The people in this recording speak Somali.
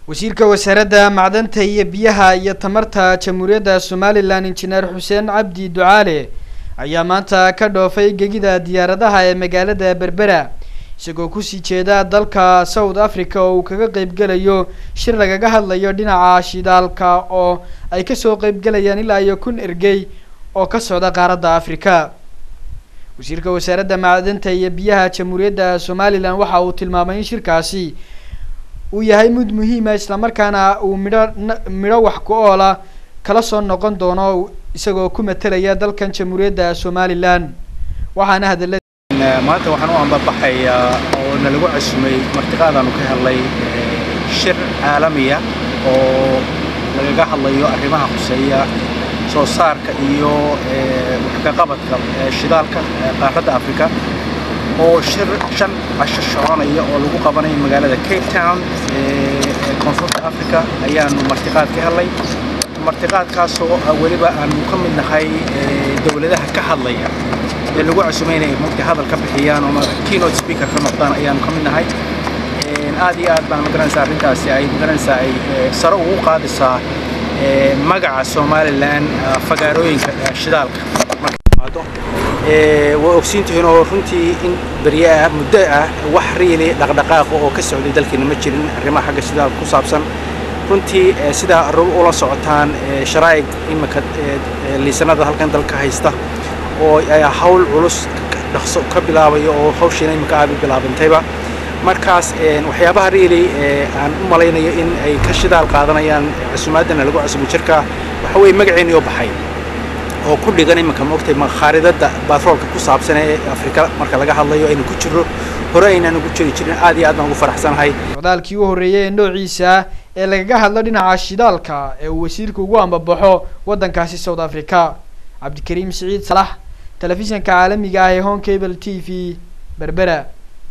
wasiirka wasaaradda macdanta iyo biyaha iyo tamarta Jamhuuriyadda Somaliland Engineer Xuseen Cabdi Ducaale ayaa maanta ka dhoofay gegida diyaaradaha ee magaalada Berbera isagoo ku sii jeeda dalka South Africa oo kaga qayb galayo shir lagaga hadlayo dhinaca shidaalka oo ay ka soo qayb galayaan ilaa iyo 1,000 ergey oo ka socda qaaradda Afrika. wasiirka wasaaradda macdanta iyo biyaha Jamhuuriyadda Somaliland waxa uu tilmaamay in shirkaasi uu yahay mid muhiim ah isla markaana uu midho wax ku oola kala soo noqon doono isagoo ku metelaya dalkan Jamhuuriyadda Somaliland. waxaana hadalay maanta waxaan u ambabaxayaa oo nalagu cusmay martiqaadanu ka helay shir caalami ah oo lagaga hadlayo arrimaha khuseeya soo saarka iyo wax ka qabadka shidaalka qaaradda Afrika oo shir 5 casho soconaya oo lagu qabanayo magaalada Cape Town koonfurta Afrika ayaanu martiqaad ka helay. martiqaadkaas oo waliba aanu ka mid nahay dawladaha ka hadlaya ee lagu cusmeynay muddo hadal ka bixiyaan oo keynote speaker ka noqdaan ayaanu ka mid nahay. aad iyo aad baan magaranaysaa arrintaasi ay magaranaysaa ay sare ugu qaadaysaa magaca Somaliland fagaarooyinka shidaalka markaado waa ogsiintihiin oo runtii in bariyaa muddo ah wax riili dhaqdhaqaaq oo ka socday dalkeena ma jirin arrimaha xagga shidaalka ku saabsan. runtii sida ula socotaan sharaa'ig imika liisanada halkan dalka haysta oo ay hawl culus dhaqso ka bilaabayo oo hawshiina imika aad u bilaabantayba. markaas waxyaabaha riili aan u malaynayo in ay ka shidaal qaadanayaan cusmaadana lagu cusbo jirka waxa weey magaceena oo baxay oo ku dhigan imika moogtay khaaridada batroolka ku saabsan ee Afrika marka laga hadlayo inuu ku jiro hore aynaan ugu jirin. aad iyo aad baan ugu faraxsanahay wadaalkii u horeeyay noociisa ee lagaga hadlo dhinaca shidaalka ee uu wasiirku ugu ambabaxo wadankaasi South Africa. Cabdikariim Saciid Salax, telefishinka caalamiga ah ee Home Cable TV, Berbera.